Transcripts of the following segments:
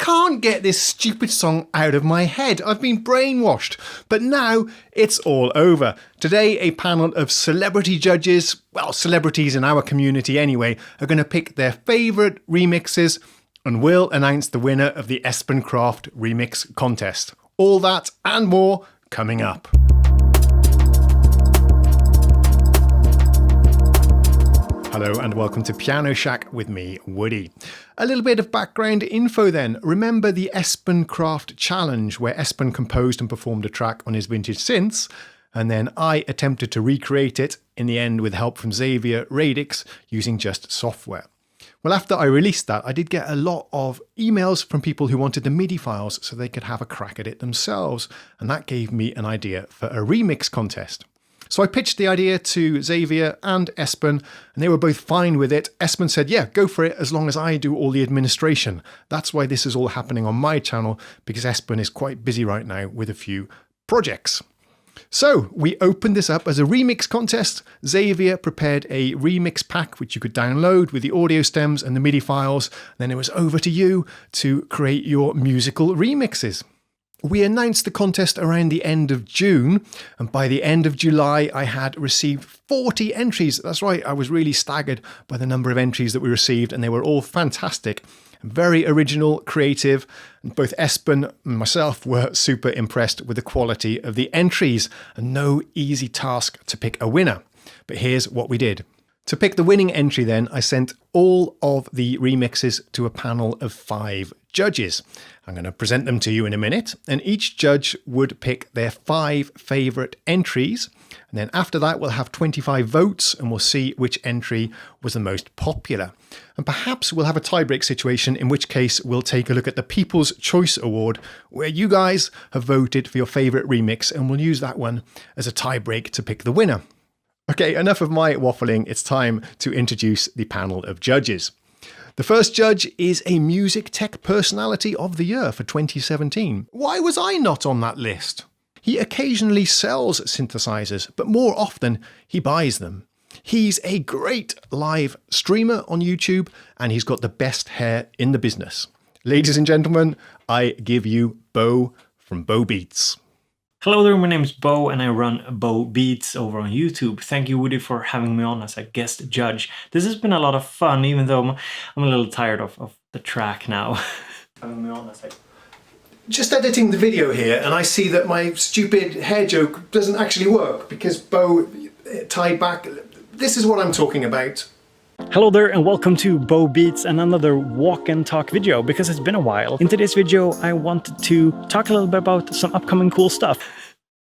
can't get this stupid song out of my head. I've been brainwashed. But now it's all over. Today, a panel of celebrity judges, well, celebrities in our community anyway, are going to pick their favourite remixes and we'll announce the winner of the Espen Kraft remix contest. All that and more coming up. Hello and welcome to Piano Shack with me, Woody. A little bit of background info then. Remember the Espen Kraft challenge where Espen composed and performed a track on his vintage synths, and then I attempted to recreate it in the end with help from Xavier Radix using just software. Well, after I released that, I did get a lot of emails from people who wanted the MIDI files so they could have a crack at it themselves, and that gave me an idea for a remix contest. So I pitched the idea to Xavier and Espen, and they were both fine with it. Espen said, yeah, go for it as long as I do all the administration. That's why this is all happening on my channel, because Espen is quite busy right now with a few projects. So we opened this up as a remix contest. Xavier prepared a remix pack, which you could download with the audio stems and the MIDI files. Then it was over to you to create your musical remixes. We announced the contest around the end of June, and by the end of July, I had received 40 entries. That's right, I was really staggered by the number of entries that we received, and they were all fantastic. Very original, creative, and both Espen and myself were super impressed with the quality of the entries, and no easy task to pick a winner. But here's what we did. To pick the winning entry then, I sent all of the remixes to a panel of 5 judges. I'm going to present them to you in a minute, and each judge would pick their 5 favourite entries, and then after that we'll have 25 votes and we'll see which entry was the most popular. And perhaps we'll have a tie-break situation, in which case we'll take a look at the People's Choice Award, where you guys have voted for your favourite remix, and we'll use that one as a tie-break to pick the winner. Okay, enough of my waffling, it's time to introduce the panel of judges. The first judge is a Music Tech Personality of the Year for 2017. Why was I not on that list? He occasionally sells synthesizers, but more often he buys them. He's a great live streamer on YouTube, and he's got the best hair in the business. Ladies and gentlemen, I give you Bo from Bo Beets. Hello there, my name is Bo and I run Bo Beets over on YouTube. Thank you, Woody, for having me on as a guest judge. This has been a lot of fun, even though I'm a little tired of the track now. Having me on as Just editing the video here, and I see that my stupid hair joke doesn't actually work because Bo tied back. This is what I'm talking about. Hello there and welcome to Bo Beets and another walk and talk video, because it's been a while. In today's video I wanted to talk a little bit about some upcoming cool stuff.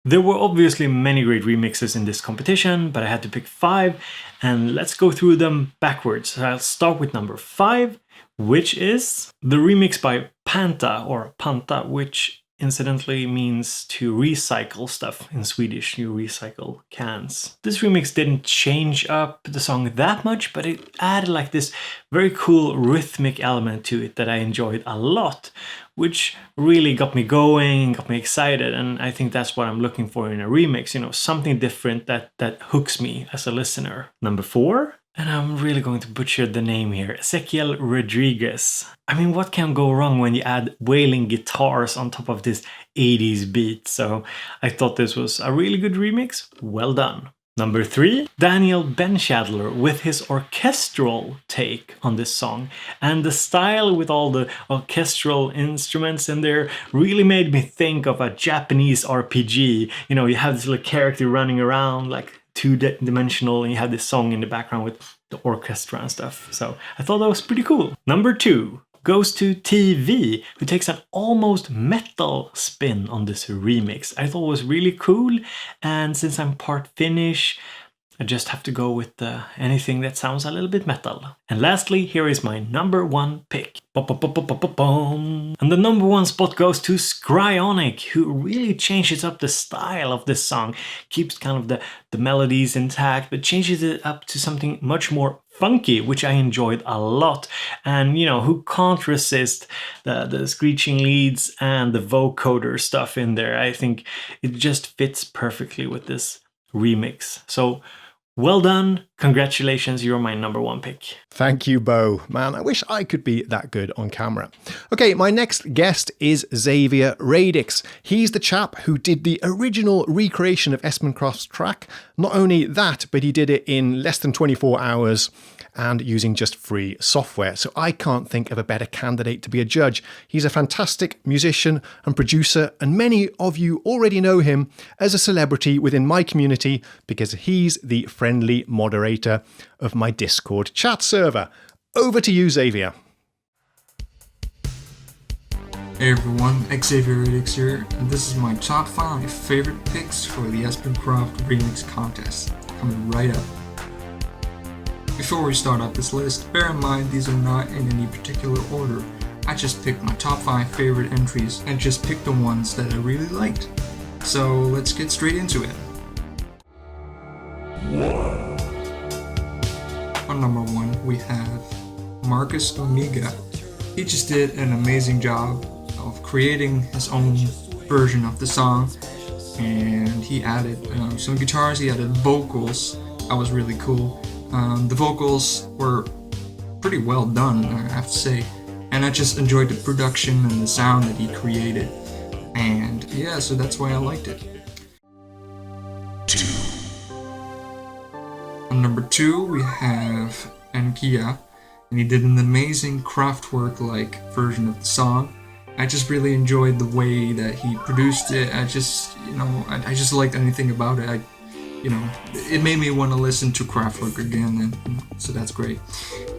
There were obviously many great remixes in this competition, but I had to pick 5, and let's go through them backwards. So I'll start with number 5, which is the remix by Panta, or Panta, which incidentally means to recycle stuff in Swedish. You recycle cans. This remix didn't change up the song that much, but it added like this very cool rhythmic element to it that I enjoyed a lot, which really got me going, got me excited, and I think that's what I'm looking for in a remix, you know, something different that hooks me as a listener. Number 4, and I'm really going to butcher the name here, Xavier Radix. I mean, what can go wrong when you add wailing guitars on top of this 80s beat? So I thought this was a really good remix. Well done. Number 3, Daniel Benshadler with his orchestral take on this song. And the style with all the orchestral instruments in there really made me think of a Japanese RPG. You know, you have this little character running around like two-dimensional, and you have this song in the background with the orchestra and stuff. So I thought that was pretty cool. Number 2 goes to TV, who takes an almost metal spin on this remix. I thought it was really cool, and since I'm part Finnish, I just have to go with anything that sounds a little bit metal. And lastly, here is my number 1 pick. And the number 1 spot goes to Scryonic, who really changes up the style of this song. Keeps kind of the melodies intact, but changes it up to something much more funky, which I enjoyed a lot. And, you know, who can't resist the screeching leads and the vocoder stuff in there? I think it just fits perfectly with this remix. So Well done. Congratulations, you're my number one pick. Thank you, Bo. Man, I wish I could be that good on camera. Okay, my next guest is Xavier Radix. He's the chap who did the original recreation of Espen Kraft's track. Not only that, but he did it in less than 24 hours and using just free software. So I can't think of a better candidate to be a judge. He's a fantastic musician and producer, and many of you already know him as a celebrity within my community because he's the friendly moderator of my Discord chat server. Over to you, Xavier. Hey everyone, Xavier Radix here, and this is my top 5 favorite picks for the Espen Kraft Remix Contest, coming right up. Before we start off this list, bear in mind these are not in any particular order. I just picked my top 5 favorite entries and just picked the ones that I really liked. So let's get straight into it. 1. On number 1 we have Marcus Omega. He just did an amazing job of creating his own version of the song, and he added some guitars, he added vocals. That was really cool. The vocals were pretty well done, I have to say, and I just enjoyed the production and the sound that he created, and yeah, so that's why I liked it. 2. On number 2 we have Ankia, and he did an amazing Kraftwerk-like version of the song. I just really enjoyed the way that he produced it. I just liked anything about it. It made me want to listen to Kraftwerk again, and so that's great.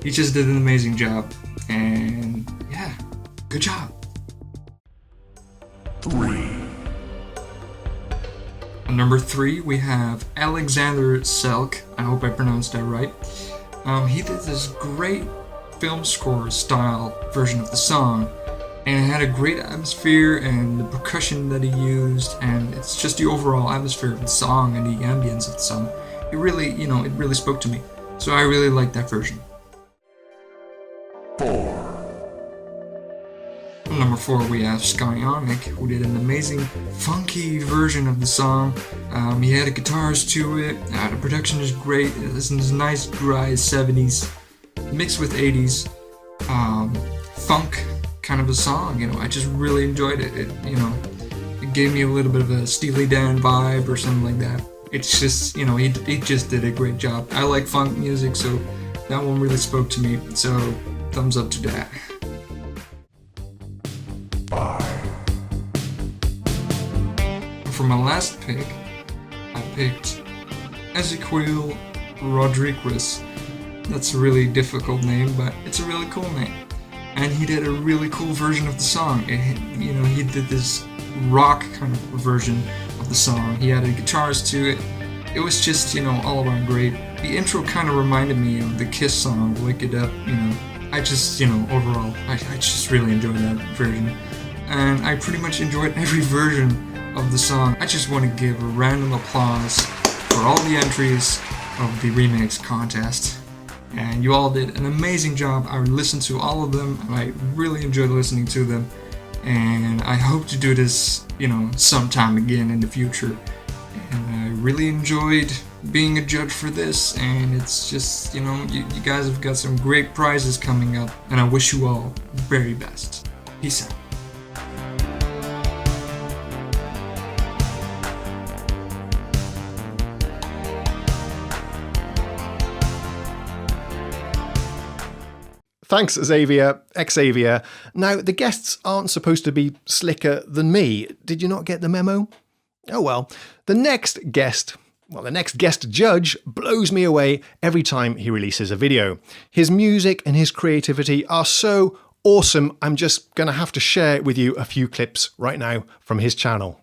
He just did an amazing job, and yeah, good job. 3. On number 3 we have Alexander Selk. I hope I pronounced that right. He did this great film score style version of the song, and it had a great atmosphere and the percussion that he used, and it's just the overall atmosphere of the song and the ambience of the song. It really spoke to me. So I really liked that version. 4. Number 4 we have Skyonic, who did an amazing funky version of the song. He added guitars to it. The production is great. It's this nice dry 70s mixed with 80s funk kind of a song. I just really enjoyed it. It gave me a little bit of a Steely Dan vibe or something like that. It's just, he just did a great job. I like funk music, so that one really spoke to me. So thumbs up to that. 5. For my last pick, I picked Ezequiel Rodriguez. That's a really difficult name, but it's a really cool name. And he did a really cool version of the song. He did this rock kind of version of the song. He added guitars to it. It was just, all around great. The intro kind of reminded me of the Kiss song, Wake It Up, I just, overall, I just really enjoyed that version. And I pretty much enjoyed every version of the song. I just want to give a random applause for all the entries of the remix contest. And you all did an amazing job. I listened to all of them, and I really enjoyed listening to them. And I hope to do this, sometime again in the future. And I really enjoyed being a judge for this. And it's just, you guys have got some great prizes coming up. And I wish you all the very best. Peace out. Thanks, Xavier. Xavier. Now, the guests aren't supposed to be slicker than me. Did you not get the memo? Oh well. The next guest judge blows me away every time he releases a video. His music and his creativity are so awesome. I'm just going to have to share with you a few clips right now from his channel.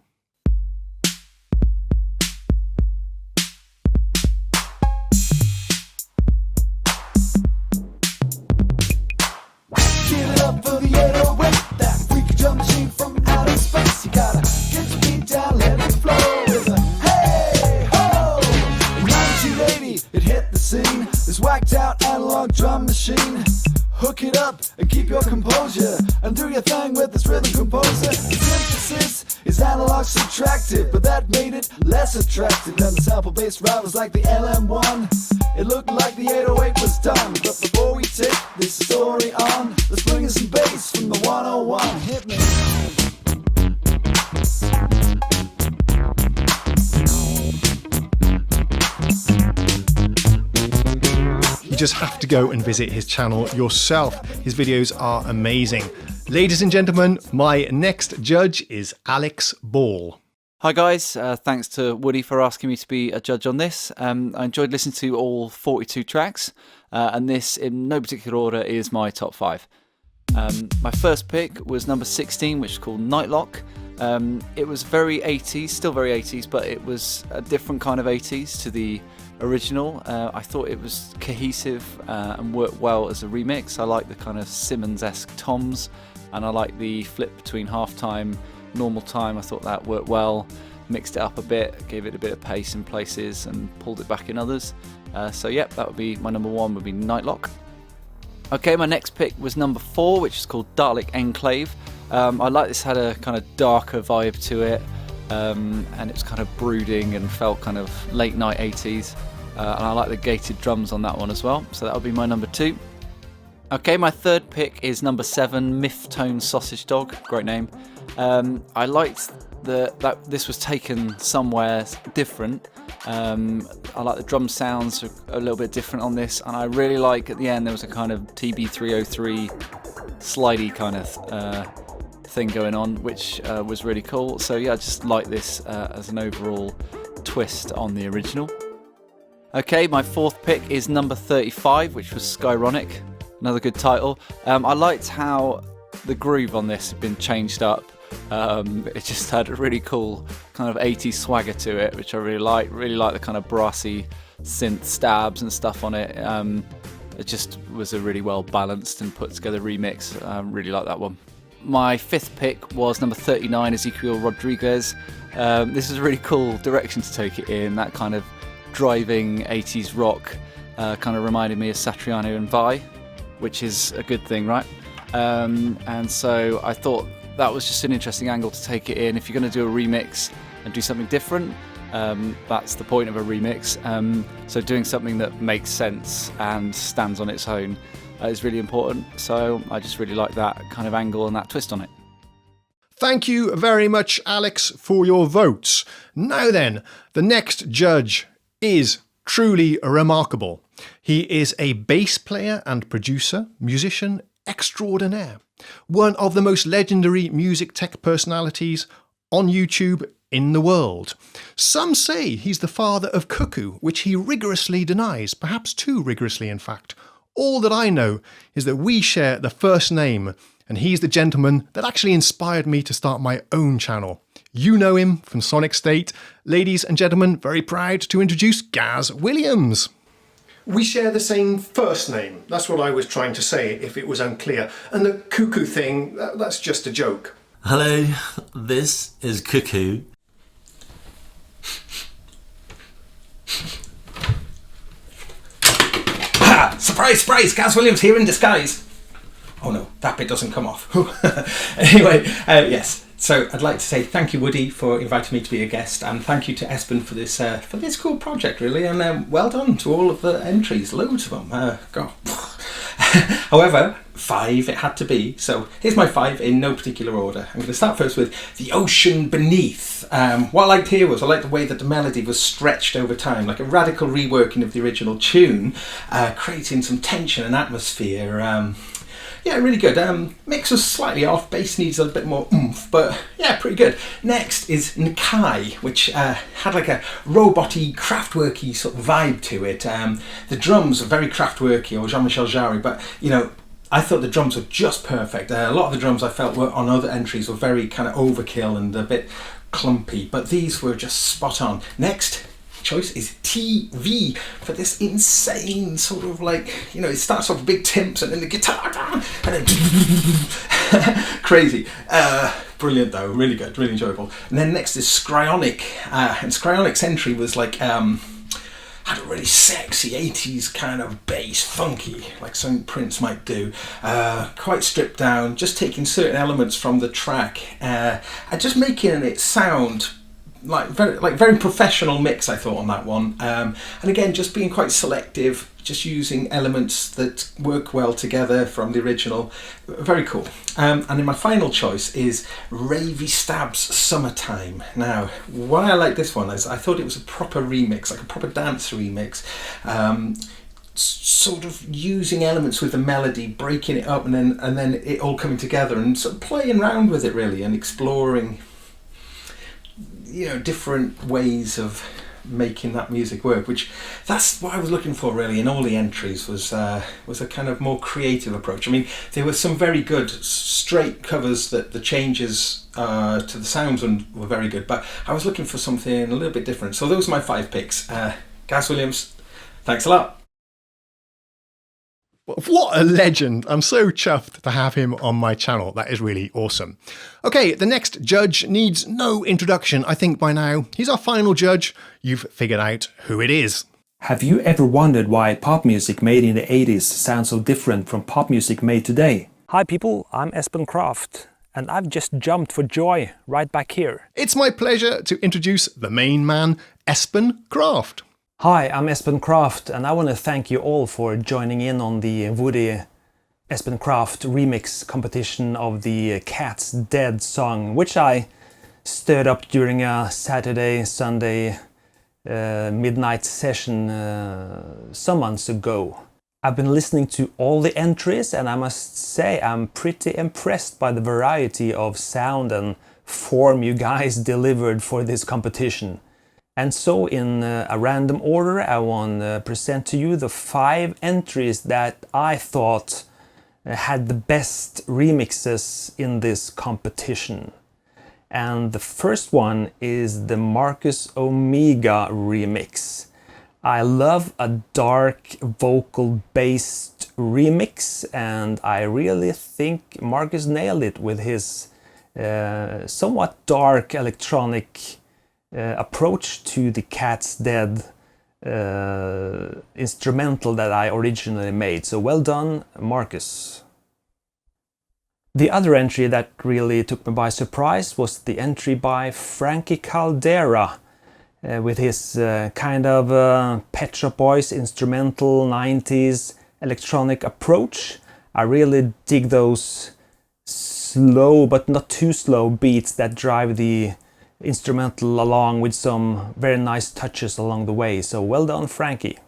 Whacked out analog drum machine. Hook it up and keep your composure and do your thing with this rhythm composer. The synthesis is analog analog subtracted, but that made it less attractive than the sample-based rivals like the LM1. It looked like the 808 was done, but before we take this story on, let's bring in some bass from the 101. Hit me. You just have to go and visit his channel yourself. His videos are amazing. Ladies and gentlemen, my next judge is Alex Ball. Hi guys, thanks to Woody for asking me to be a judge on this. I enjoyed listening to all 42 tracks, and this, in no particular order, is my top 5. My first pick was number 16, which is called Nightlock. It was very 80s, still very 80s, but it was a different kind of 80s to the original. I thought it was cohesive and worked well as a remix. I like the kind of Simmons-esque toms, and I like the flip between half-time, normal time. I thought that worked well. Mixed it up a bit, gave it a bit of pace in places and pulled it back in others. So yep, that would be my number 1, would be Nightlock. Okay, my next pick was number 4, which is called Dalek Enclave. I like this, had a kind of darker vibe to it, and it's kind of brooding and felt kind of late night 80s. And I like the gated drums on that one as well, so that would be my number 2. Okay, my third pick is number 7, Myth Tone Sausage Dog. Great name. I liked that this was taken somewhere different. I like the drum sounds are a little bit different on this, and I really like at the end there was a kind of TB303 slidey kind of thing going on, which was really cool. So yeah, I just like this as an overall twist on the original. Okay, my fourth pick is number 35, which was Skyronic. Another good title. I liked how the groove on this had been changed up. It just had a really cool kind of 80s swagger to it, which I really like. Really like the kind of brassy synth stabs and stuff on it. It just was a really well balanced and put together remix. Really like that one. My fifth pick was number 39, Xavier Radix. This is a really cool direction to take it in. That kind of driving 80s rock kind of reminded me of Satriano and Vi, which is a good thing, right? And so I thought that was just an interesting angle to take it in. If you're going to do a remix and do something different, that's the point of a remix. So doing something that makes sense and stands on its own is really important. So I just really like that kind of angle and that twist on it. Thank you very much, Alex, for your votes. Now then, the next judge is truly remarkable. He is a bass player and producer, musician extraordinaire, one of the most legendary music tech personalities on YouTube in the world. Some say he's the father of cuckoo, which he rigorously denies, perhaps too rigorously in fact. All that I know is that we share the first name, and he's the gentleman that actually inspired me to start my own channel. You know him from Sonic State. Ladies and gentlemen, very proud to introduce Gaz Williams. We share the same first name. That's what I was trying to say, if it was unclear. And the cuckoo thing, that's just a joke. Hello, this is Cuckoo. Ha! Surprise, surprise! Gaz Williams here in disguise. Oh no, that bit doesn't come off. Anyway, yes. So I'd like to say thank you, Woody, for inviting me to be a guest, and thank you to Espen for this cool project, really, and well done to all of the entries, loads of them. God. However, 5 it had to be. So here's my 5 in no particular order. I'm going to start first with The Ocean Beneath. What I liked here was I liked the way that the melody was stretched over time, like a radical reworking of the original tune, creating some tension and atmosphere. Yeah, really good. Mix was slightly off, bass needs a bit more oomph, but yeah, pretty good. Next is Nakai, which had like a robot-y, Kraftwerky sort of vibe to it. The drums are very Kraftwerky, or Jean-Michel Jarre, but you know, I thought the drums were just perfect. A lot of the drums I felt were on other entries were very kind of overkill and a bit clumpy, but these were just spot on. Next choice is TV for this insane sort of like, you know, it starts off with big timps and then the guitar and then crazy. Brilliant though, really good, really enjoyable. And then next is Skryonic, and Skryonics entry was like had had a really sexy 80s kind of bass, funky, like something Prince might do, quite stripped down, just taking certain elements from the track and just making it sound like very professional mix, I thought, on that one. And again, just being quite selective, just using elements that work well together from the original. Very cool. And then my final choice is Ravy Stab's Summertime. Now, why I like this one is I thought it was a proper remix, like a proper dance remix. Sort of using elements with the melody, breaking it up, and then it all coming together, and sort of playing around with it really, and exploring, you know, different ways of making that music work, which that's what I was looking for really in all the entries, was a kind of more creative approach. I mean, there were some very good straight covers that the changes to the sounds were very good, but I was looking for something a little bit different. So those are my 5 picks. Gaz Williams, thanks a lot. What a legend. I'm so chuffed to have him on my channel. That is really awesome. Okay, the next judge needs no introduction, I think, by now. He's our final judge. You've figured out who it is. Have you ever wondered why pop music made in the 80s sounds so different from pop music made today? Hi people, I'm Espen Kraft, and I've just jumped for joy right back here. It's my pleasure to introduce the main man, Espen Kraft. Hi, I'm Espen Kraft, and I want to thank you all for joining in on the Woody Espen Kraft remix competition of the Cat's Dead song, which I stirred up during a Saturday, Sunday midnight session some months ago. I've been listening to all the entries, and I must say I'm pretty impressed by the variety of sound and form you guys delivered for this competition. And so in a random order, I want to present to you the 5 entries that I thought had the best remixes in this competition. And the first one is the Marcus Omega remix. I love a dark vocal based remix, and I really think Marcus nailed it with his somewhat dark electronic approach to the Cat's Dead instrumental that I originally made. So well done, Marcus. The other entry that really took me by surprise was the entry by Frankie Caldera with his kind of Pet Shop Boys instrumental 90s electronic approach. I really dig those slow but not too slow beats that drive the instrumental along with some very nice touches along the way. So well done, Frankie.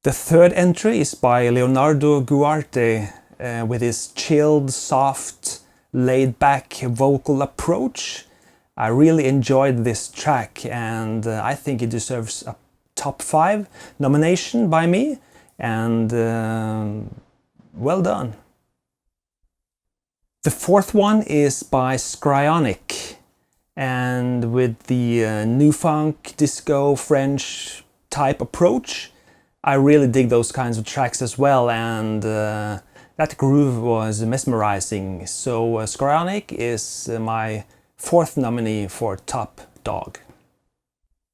The third entry is by Leonardo Guarte with his chilled, soft, laid-back vocal approach. I really enjoyed this track, and I think it deserves a top 5 nomination by me, and well done. The fourth one is by Scryonic, and with the new funk, disco, French type approach, I really dig those kinds of tracks as well, and that groove was mesmerizing. So Scryonic is my 4th nominee for Top Dog.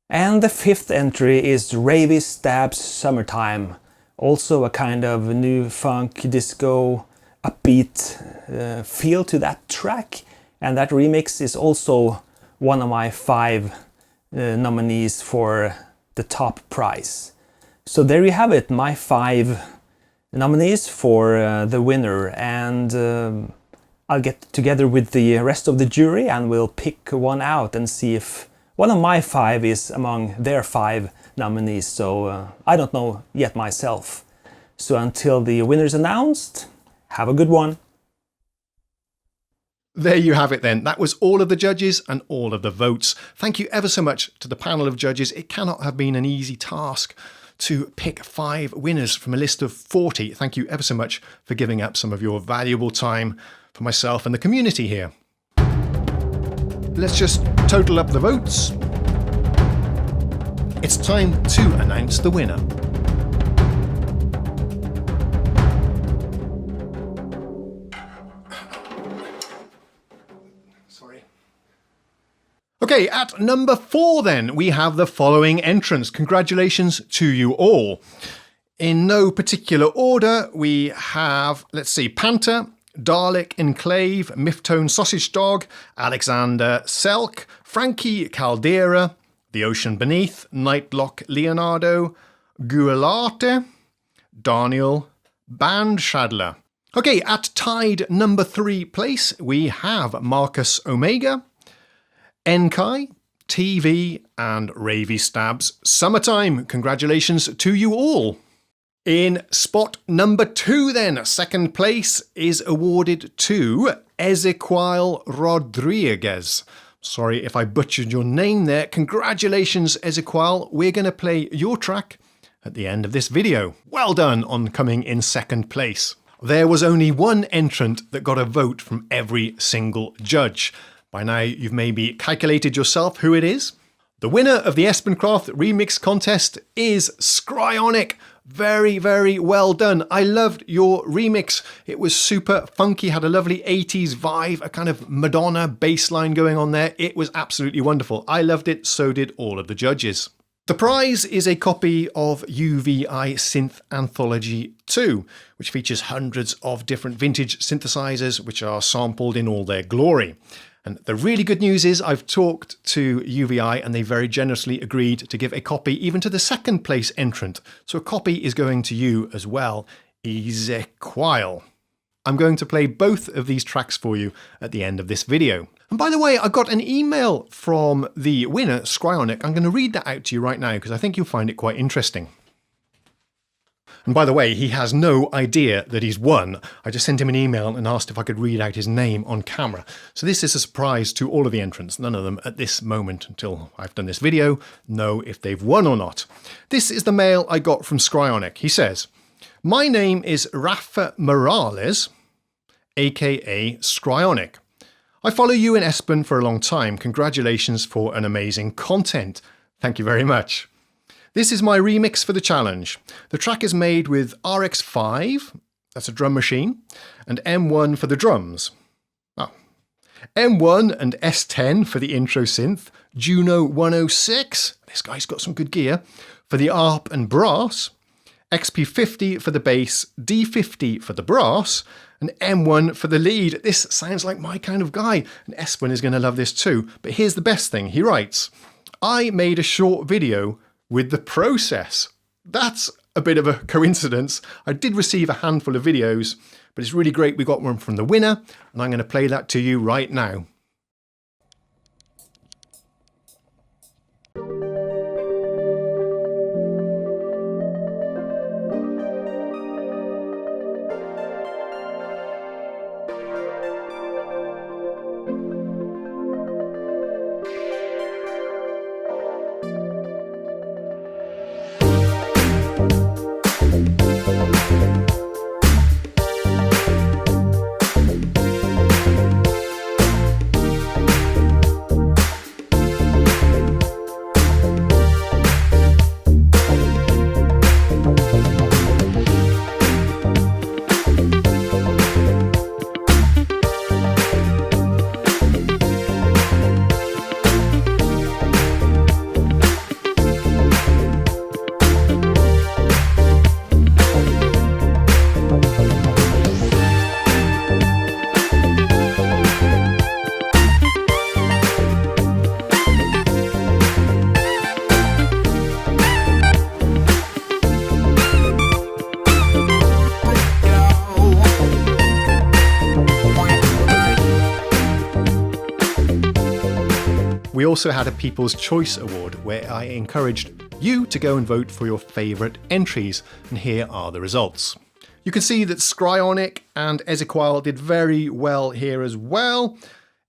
And the 5th entry is Ravy Stab's Summertime, also a kind of new funk, disco, upbeat feel to that track, and that remix is also one of my 5 nominees for the top prize. So there you have it, my 5 nominees for the winner, and I'll get together with the rest of the jury and we'll pick one out and see if one of my 5 is among their 5 nominees. So I don't know yet myself. So until the winner's announced, have a good one. There you have it then. That was all of the judges and all of the votes. Thank you ever so much to the panel of judges. It cannot have been an easy task to pick 5 winners from a list of 40. Thank you ever so much for giving up some of your valuable time for myself and the community here. Let's just total up the votes. It's time to announce the winner. Okay, at number 4 then, we have the following entrants. Congratulations to you all. In no particular order, we have, let's see, Panther, Dalek Enclave, Miftone Sausage Dog, Alexander Selk, Frankie Caldera, The Ocean Beneath, Nightlock Leonardo, Gualate, Daniel, Band Shadler. Okay, at tied number 3 place, we have Marcus Omega, Enkai, TV, and Ravy Stabs Summertime. Congratulations to you all. In spot number 2 then, second place is awarded to Ezequiel Rodriguez. Sorry if I butchered your name there. Congratulations, Ezequiel. We're going to play your track at the end of this video. Well done on coming in second place. There was only one entrant that got a vote from every single judge. By now, you've maybe calculated yourself who it is. The winner of the Espen Kraft remix contest is Scryonic. Very, very well done. I loved your remix. It was super funky, had a lovely 80s vibe, a kind of Madonna bass line going on there. It was absolutely wonderful. I loved it, so did all of the judges. The prize is a copy of UVI Synth Anthology 2, which features hundreds of different vintage synthesizers which are sampled in all their glory. And the really good news is I've talked to UVI and they very generously agreed to give a copy even to the second place entrant. So a copy is going to you as well, Ezequiel. I'm going to play both of these tracks for you at the end of this video. And by the way, I got an email from the winner, Scryonic. I'm going to read that out to you right now because I think you'll find it quite interesting. And by the way, he has no idea that he's won. I just sent him an email and asked if I could read out his name on camera. So this is a surprise to all of the entrants. None of them at this moment, until I've done this video, know if they've won or not. This is the mail I got from Scryonic. He says, "My name is Rafa Morales, aka Scryonic. I follow you and Espen for a long time. Congratulations for an amazing content. Thank you very much. This is my remix for the challenge. The track is made with RX5, that's a drum machine, and M1 for the drums. M1 and S10 for the intro synth, Juno 106, this guy's got some good gear, for the ARP and brass, XP50 for the bass, D50 for the brass, and M1 for the lead. This sounds like my kind of guy, and Espen is going to love this too. But here's the best thing, he writes, I made a short video with the process. That's a bit of a coincidence. I did receive a handful of videos, but it's really great we got one from the winner, and I'm going to play that to you right now. We also had a People's Choice Award where I encouraged you to go and vote for your favourite entries, and here are the results. You can see that Scryonic and Ezequiel did very well here as well.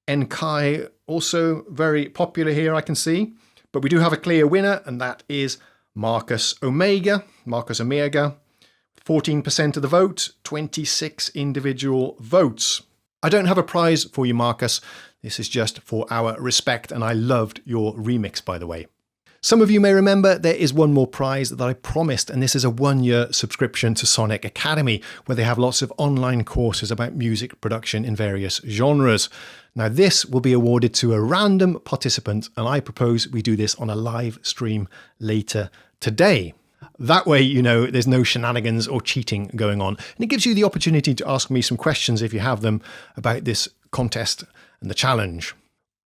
Enkai also very popular here, I can see. But we do have a clear winner, and that is Marcus Omega. 14% of the vote, 26 individual votes. I don't have a prize for you, Marcus. This is just for our respect, and I loved your remix, by the way. Some of you may remember there is one more prize that I promised, and this is a 1-year subscription to Sonic Academy, where they have lots of online courses about music production in various genres. Now, this will be awarded to a random participant, and I propose we do this on a live stream later today. That way, you know, there's no shenanigans or cheating going on, and it gives you the opportunity to ask me some questions if you have them about this contest and the challenge.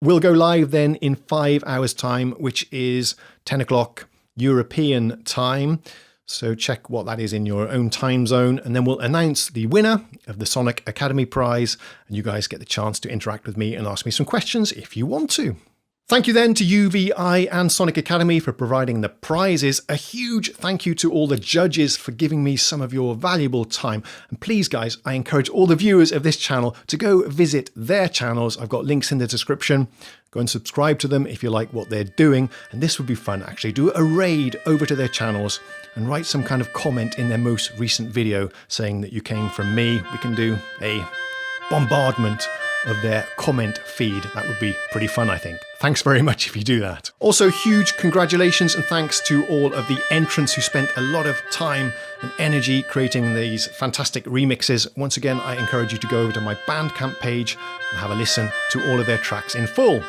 We'll go live then in 5 hours' time, which is 10 o'clock European time. So check what that is in your own time zone, and then we'll announce the winner of the Sonic Academy prize, and you guys get the chance to interact with me and ask me some questions if you want to. Thank you then to UVI and Sonic Academy for providing the prizes. A huge thank you to all the judges for giving me some of your valuable time. And please, guys, I encourage all the viewers of this channel to go visit their channels. I've got links in the description. Go and subscribe to them if you like what they're doing. And this would be fun, actually. Do a raid over to their channels and write some kind of comment in their most recent video saying that you came from me. We can do a bombardment of their comment feed. That would be pretty fun, I think. Thanks very much if you do that. Also, huge congratulations and thanks to all of the entrants who spent a lot of time and energy creating these fantastic remixes. Once again, I encourage you to go over to my Bandcamp page and have a listen to all of their tracks in full.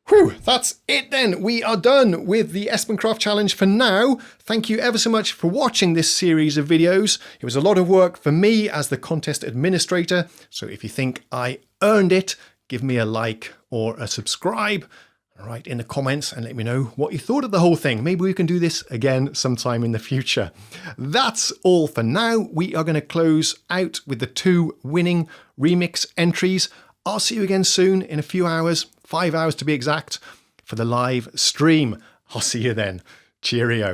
Whew, that's it then. We are done with the Espen Kraft challenge for now. Thank you ever so much for watching this series of videos. It was a lot of work for me as the contest administrator. So if you think I earned it, give me a like or a subscribe. Write in the comments and let me know what you thought of the whole thing. Maybe we can do this again sometime in the future. That's all for now. We are going to close out with the 2 winning remix entries. I'll see you again soon in a few hours, 5 hours to be exact, for the live stream. I'll see you then. Cheerio.